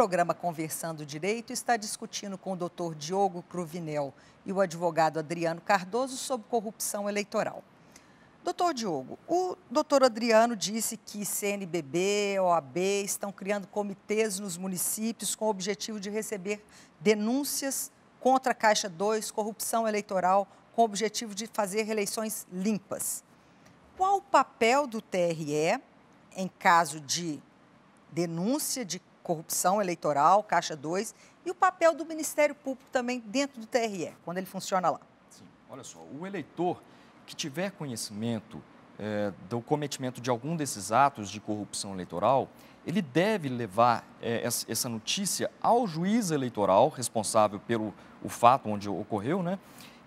programa Conversando Direito está discutindo com o doutor Diogo Cruvinel e o advogado Adriano Cardoso sobre corrupção eleitoral. Doutor Diogo, o doutor Adriano disse que CNBB, OAB estão criando comitês nos municípios com o objetivo de receber denúncias contra a Caixa 2, corrupção eleitoral, com o objetivo de fazer eleições limpas. Qual o papel do TRE em caso de denúncia de corrupção eleitoral, Caixa 2, e o papel do Ministério Público também dentro do TRE, quando ele funciona lá? Sim, olha só, o eleitor que tiver conhecimento do cometimento de algum desses atos de corrupção eleitoral, ele deve levar essa notícia ao juiz eleitoral responsável pelo o fato onde ocorreu, né?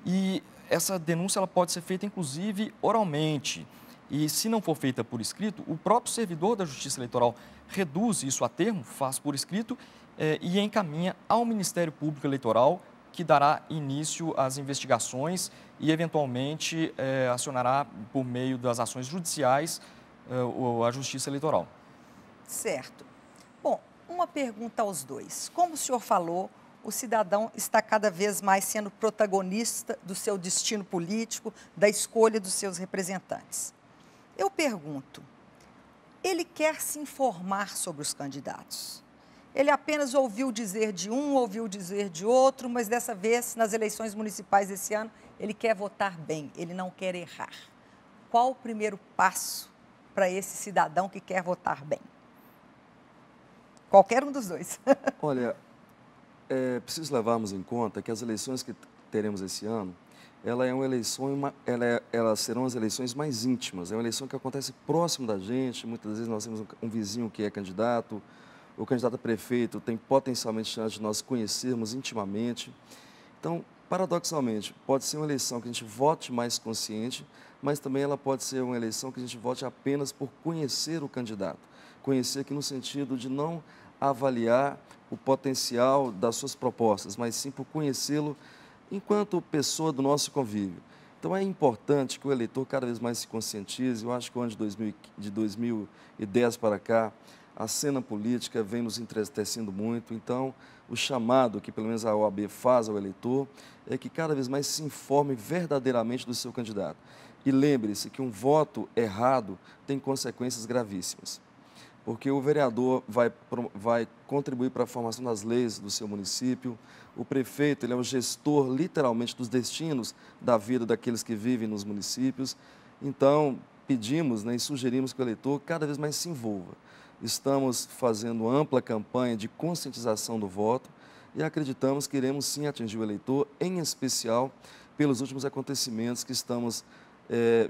E essa denúncia ela pode ser feita, inclusive, oralmente. E, se não for feita por escrito, o próprio servidor da Justiça Eleitoral reduz isso a termo, faz por escrito e encaminha ao Ministério Público Eleitoral, que dará início às investigações e, eventualmente, acionará, por meio das ações judiciais, a Justiça Eleitoral. Certo. Bom, uma pergunta aos dois. Como o senhor falou, o cidadão está cada vez mais sendo protagonista do seu destino político, da escolha dos seus representantes. Eu pergunto, ele quer se informar sobre os candidatos? Ele apenas ouviu dizer de um, ouviu dizer de outro, mas dessa vez, nas eleições municipais desse ano, ele quer votar bem, ele não quer errar. Qual o primeiro passo para esse cidadão que quer votar bem? Qualquer um dos dois. Olha, é preciso levarmos em conta que as eleições que teremos esse ano, elas serão as eleições mais íntimas. É uma eleição que acontece próximo da gente. Muitas vezes nós temos um vizinho que é candidato, o candidato a prefeito tem potencialmente chance de nós conhecermos intimamente. Então, paradoxalmente, pode ser uma eleição que a gente vote mais consciente, mas também ela pode ser uma eleição que a gente vote apenas por conhecer o candidato. Conhecer aqui no sentido de não avaliar o potencial das suas propostas, mas sim por conhecê-lo enquanto pessoa do nosso convívio. Então, é importante que o eleitor cada vez mais se conscientize. Eu acho que o ano de 2010 para cá, a cena política vem nos entristecendo muito. Então, o chamado que pelo menos a OAB faz ao eleitor é que cada vez mais se informe verdadeiramente do seu candidato. E lembre-se que um voto errado tem consequências gravíssimas. Porque o vereador vai contribuir para a formação das leis do seu município, o prefeito ele é o gestor, literalmente, dos destinos da vida daqueles que vivem nos municípios. Então, pedimos, né, e sugerimos que o eleitor cada vez mais se envolva. Estamos fazendo ampla campanha de conscientização do voto e acreditamos que iremos sim atingir o eleitor, em especial pelos últimos acontecimentos que estamos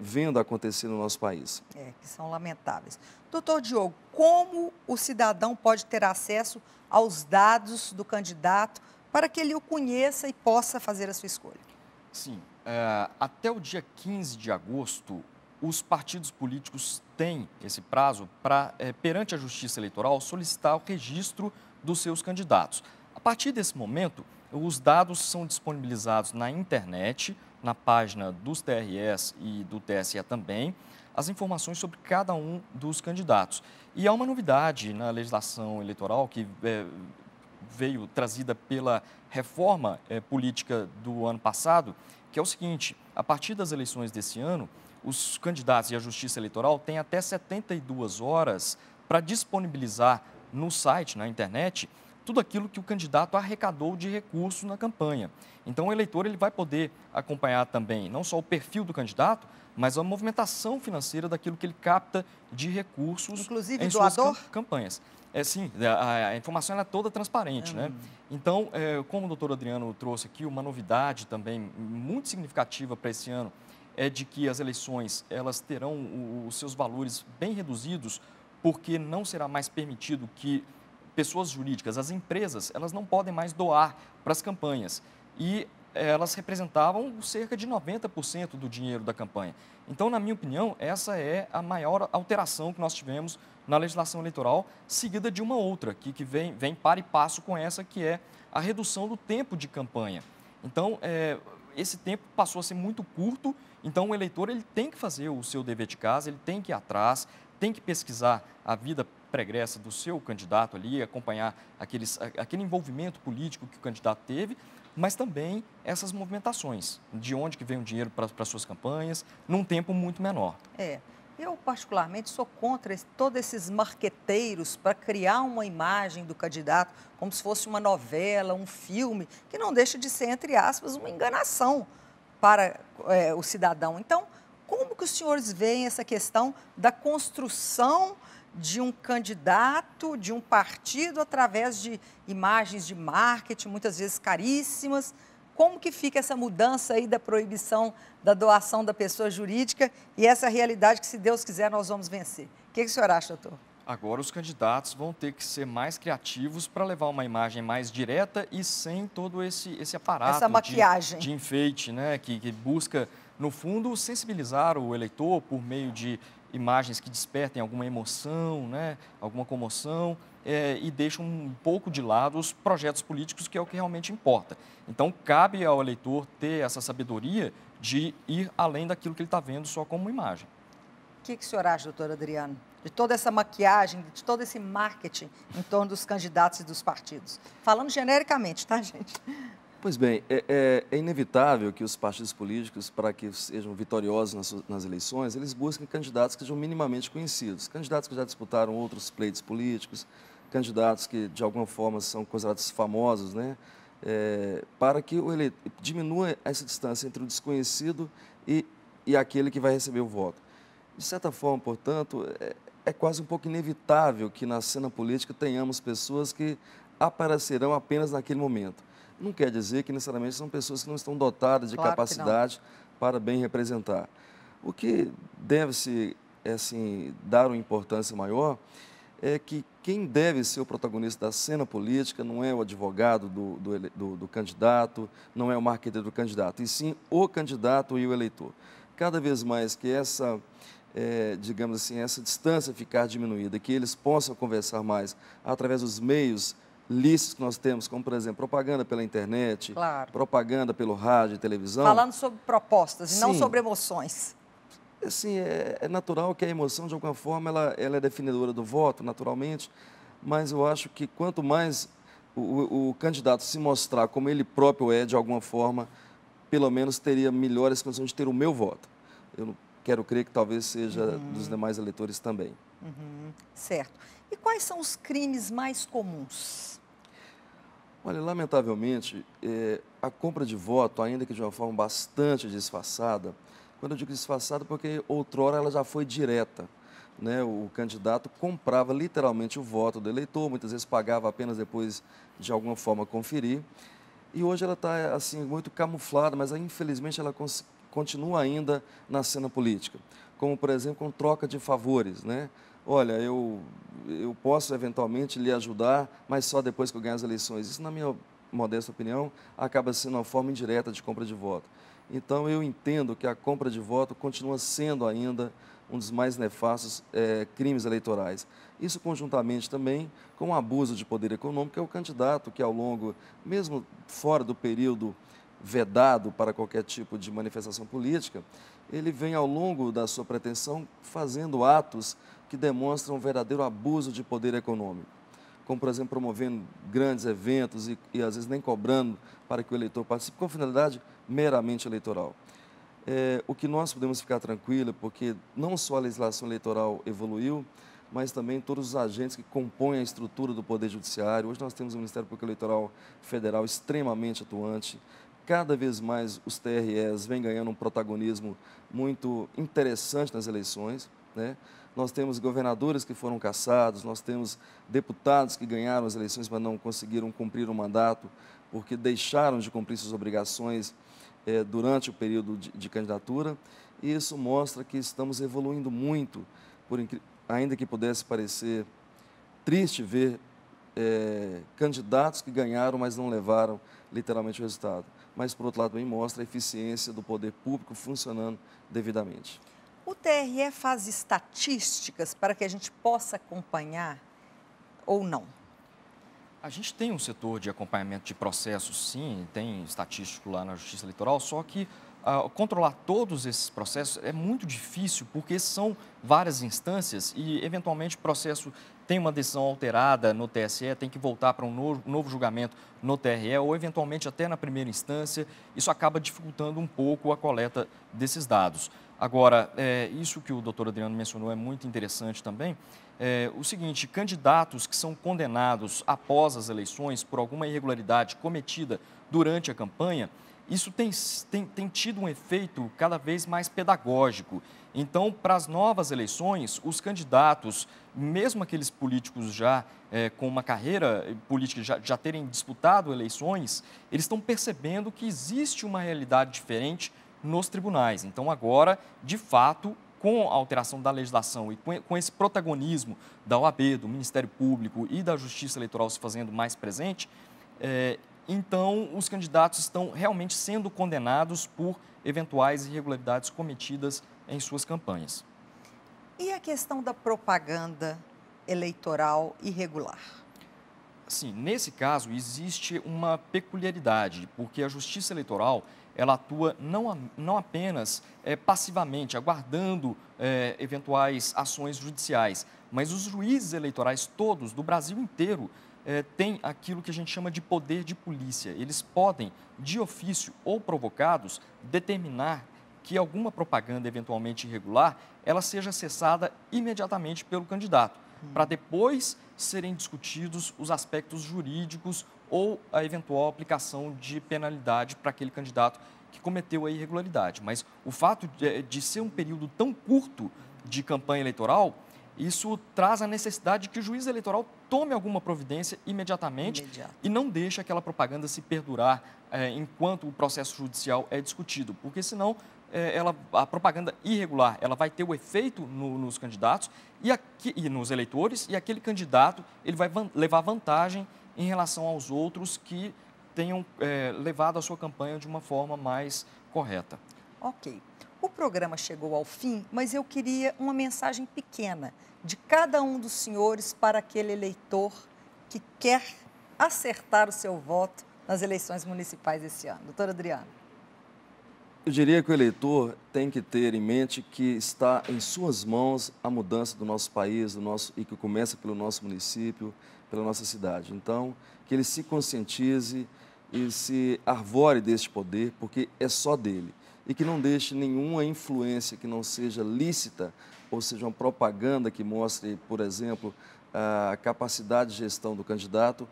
vendo acontecer no nosso país. Que são lamentáveis. Doutor Diogo, como o cidadão pode ter acesso aos dados do candidato para que ele o conheça e possa fazer a sua escolha? Sim, até o dia 15 de agosto, os partidos políticos têm esse prazo para, perante a Justiça Eleitoral, solicitar o registro dos seus candidatos. A partir desse momento, os dados são disponibilizados na internet, na página dos TREs e do TSE também, as informações sobre cada um dos candidatos. E há uma novidade na legislação eleitoral que veio trazida pela reforma política do ano passado, que é o seguinte: a partir das eleições desse ano, os candidatos e a Justiça Eleitoral têm até 72 horas para disponibilizar no site, na internet, tudo aquilo que o candidato arrecadou de recursos na campanha. Então, o eleitor ele vai poder acompanhar também não só o perfil do candidato, mas a movimentação financeira daquilo que ele capta de recursos, inclusive em doador? suas campanhas. Sim, a informação é toda transparente, né? Então, como o doutor Adriano trouxe aqui, uma novidade também muito significativa para esse ano é de que as eleições elas terão os seus valores bem reduzidos, porque não será mais permitido que pessoas jurídicas, as empresas, elas não podem mais doar para as campanhas. E elas representavam cerca de 90% do dinheiro da campanha. Então, na minha opinião, essa é a maior alteração que nós tivemos na legislação eleitoral, seguida de uma outra, que vem par e passo com essa, que é a redução do tempo de campanha. Então, esse tempo passou a ser muito curto, então o eleitor ele tem que fazer o seu dever de casa, ele tem que ir atrás, tem que pesquisar a vida pregressa do seu candidato ali, acompanhar aquele envolvimento político que o candidato teve, mas também essas movimentações, de onde que vem o dinheiro para suas campanhas, num tempo muito menor. Eu particularmente sou contra todos esses marqueteiros para criar uma imagem do candidato como se fosse uma novela, um filme, que não deixa de ser, entre aspas, uma enganação para o cidadão. Então, como que os senhores veem essa questão da construção de um candidato, de um partido, através de imagens de marketing, muitas vezes caríssimas? Como que fica essa mudança aí da proibição da doação da pessoa jurídica e essa realidade que, se Deus quiser, nós vamos vencer? O que o senhor acha, doutor? Agora os candidatos vão ter que ser mais criativos para levar uma imagem mais direta e sem todo esse aparato essa maquiagem de enfeite, né? Que busca, no fundo, sensibilizar o eleitor por meio de imagens que despertem alguma emoção, né? Alguma comoção, e deixam um pouco de lado os projetos políticos, que é o que realmente importa. Então, cabe ao eleitor ter essa sabedoria de ir além daquilo que ele está vendo só como imagem. O que o senhor acha, doutor Adriano, de toda essa maquiagem, de todo esse marketing em torno dos candidatos e dos partidos? Falando genericamente, tá, gente? Pois bem, é inevitável que os partidos políticos, para que sejam vitoriosos nas eleições, eles busquem candidatos que sejam minimamente conhecidos, candidatos que já disputaram outros pleitos políticos, candidatos que, de alguma forma, são considerados famosos, né? Para que o eleitor diminua essa distância entre o desconhecido e aquele que vai receber o voto. De certa forma, portanto, é quase um pouco inevitável que na cena política tenhamos pessoas que aparecerão apenas naquele momento. Não quer dizer que necessariamente são pessoas que não estão dotadas de capacidade para bem representar. O que deve-se, assim, dar uma importância maior é que quem deve ser o protagonista da cena política não é o advogado do candidato, não é o marqueteiro do candidato, e sim o candidato e o eleitor. Cada vez mais que essa, digamos assim, essa distância ficar diminuída, que eles possam conversar mais através dos meios lícitos que nós temos, como, por exemplo, propaganda pela internet, propaganda pelo rádio e televisão. Falando sobre propostas e não sobre emoções. Assim, é natural que a emoção, de alguma forma, ela é definidora do voto, naturalmente, mas eu acho que quanto mais o candidato se mostrar como ele próprio é, de alguma forma, pelo menos teria melhores condições de ter o meu voto. Eu não quero crer que talvez seja dos demais eleitores também. Certo. E quais são os crimes mais comuns? Olha, lamentavelmente, a compra de voto, ainda que de uma forma bastante disfarçada, quando eu digo disfarçada, porque outrora ela já foi direta, né? O candidato comprava literalmente o voto do eleitor, muitas vezes pagava apenas depois de alguma forma conferir. E hoje ela está assim muito camuflada, mas infelizmente ela continua ainda na cena política, como por exemplo com troca de favores, né? Olha, eu posso eventualmente lhe ajudar, mas só depois que eu ganhar as eleições. Isso, na minha modesta opinião, acaba sendo uma forma indireta de compra de voto. Então, eu entendo que a compra de voto continua sendo ainda um dos mais nefastos crimes eleitorais. Isso conjuntamente também com o abuso de poder econômico, que é o candidato que ao longo, mesmo fora do período vedado para qualquer tipo de manifestação política, ele vem ao longo da sua pretensão fazendo atos que demonstram um verdadeiro abuso de poder econômico, como, por exemplo, promovendo grandes eventos e às vezes nem cobrando para que o eleitor participe, com finalidade meramente eleitoral. O que nós podemos ficar tranquilos, porque não só a legislação eleitoral evoluiu, mas também todos os agentes que compõem a estrutura do Poder Judiciário. Hoje nós temos um Ministério Público Eleitoral Federal extremamente atuante. Cada vez mais os TREs vêm ganhando um protagonismo muito interessante nas eleições, né? Nós temos governadores que foram cassados, nós temos deputados que ganharam as eleições, mas não conseguiram cumprir o mandato, porque deixaram de cumprir suas obrigações durante o período de candidatura. E isso mostra que estamos evoluindo muito, ainda que pudesse parecer triste ver candidatos que ganharam, mas não levaram literalmente o resultado. Mas, por outro lado, também mostra a eficiência do poder público funcionando devidamente. O TRE faz estatísticas para que a gente possa acompanhar ou não? A gente tem um setor de acompanhamento de processos, sim, tem estatístico lá na Justiça Eleitoral, só que controlar todos esses processos é muito difícil, porque são várias instâncias e, eventualmente, o processo tem uma decisão alterada no TSE, tem que voltar para um novo julgamento no TRE ou, eventualmente, até na primeira instância. Isso acaba dificultando um pouco a coleta desses dados. Agora, isso que o doutor Adriano mencionou é muito interessante também. O seguinte, candidatos que são condenados após as eleições por alguma irregularidade cometida durante a campanha, isso tem tido um efeito cada vez mais pedagógico. Então, para as novas eleições, os candidatos, mesmo aqueles políticos já com uma carreira política, já terem disputado eleições, eles estão percebendo que existe uma realidade diferente nos tribunais. Então, agora, de fato, com a alteração da legislação e com esse protagonismo da OAB, do Ministério Público e da Justiça Eleitoral se fazendo mais presente, então os candidatos estão realmente sendo condenados por eventuais irregularidades cometidas em suas campanhas. E a questão da propaganda eleitoral irregular? Sim, nesse caso existe uma peculiaridade, porque a Justiça Eleitoral ela atua não apenas passivamente, aguardando eventuais ações judiciais, mas os juízes eleitorais todos, do Brasil inteiro, têm aquilo que a gente chama de poder de polícia. Eles podem, de ofício ou provocados, determinar que alguma propaganda eventualmente irregular, ela seja cessada imediatamente pelo candidato, para depois serem discutidos os aspectos jurídicos ou a eventual aplicação de penalidade para aquele candidato que cometeu a irregularidade. Mas o fato de ser um período tão curto de campanha eleitoral, isso traz a necessidade de que o juiz eleitoral tome alguma providência imediatamente e não deixe aquela propaganda se perdurar enquanto o processo judicial é discutido, porque senão a propaganda irregular ela vai ter o efeito nos candidatos e nos eleitores, e aquele candidato ele vai levar vantagem em relação aos outros que tenham levado a sua campanha de uma forma mais correta. Ok. O programa chegou ao fim, mas eu queria uma mensagem pequena de cada um dos senhores para aquele eleitor que quer acertar o seu voto nas eleições municipais esse ano. Doutor Adriano. Eu diria que o eleitor tem que ter em mente que está em suas mãos a mudança do nosso país, e que começa pelo nosso município, pela nossa cidade. Então, que ele se conscientize e se arvore deste poder, porque é só dele. E que não deixe nenhuma influência que não seja lícita, ou seja, uma propaganda que mostre, por exemplo, a capacidade de gestão do candidato,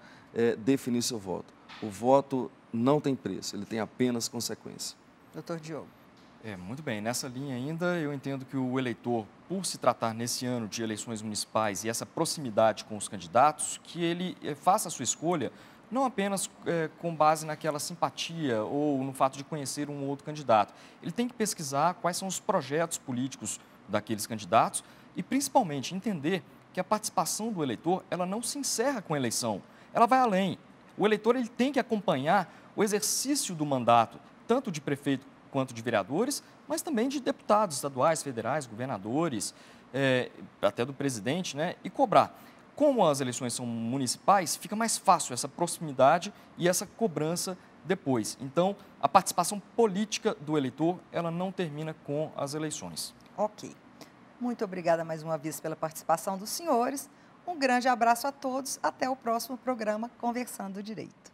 definir seu voto. O voto não tem preço, ele tem apenas consequência. Doutor Diogo. Muito bem. Nessa linha ainda, eu entendo que o eleitor, por se tratar nesse ano de eleições municipais e essa proximidade com os candidatos, que ele faça a sua escolha não apenas com base naquela simpatia ou no fato de conhecer um ou outro candidato. Ele tem que pesquisar quais são os projetos políticos daqueles candidatos e, principalmente, entender que a participação do eleitor ela não se encerra com a eleição, ela vai além. O eleitor ele tem que acompanhar o exercício do mandato, tanto de prefeito quanto de vereadores, mas também de deputados estaduais, federais, governadores, até do presidente, né, e cobrar. Como as eleições são municipais, fica mais fácil essa proximidade e essa cobrança depois. Então, a participação política do eleitor, ela não termina com as eleições. Ok. Muito obrigada mais uma vez pela participação dos senhores. Um grande abraço a todos. Até o próximo programa Conversando Direito.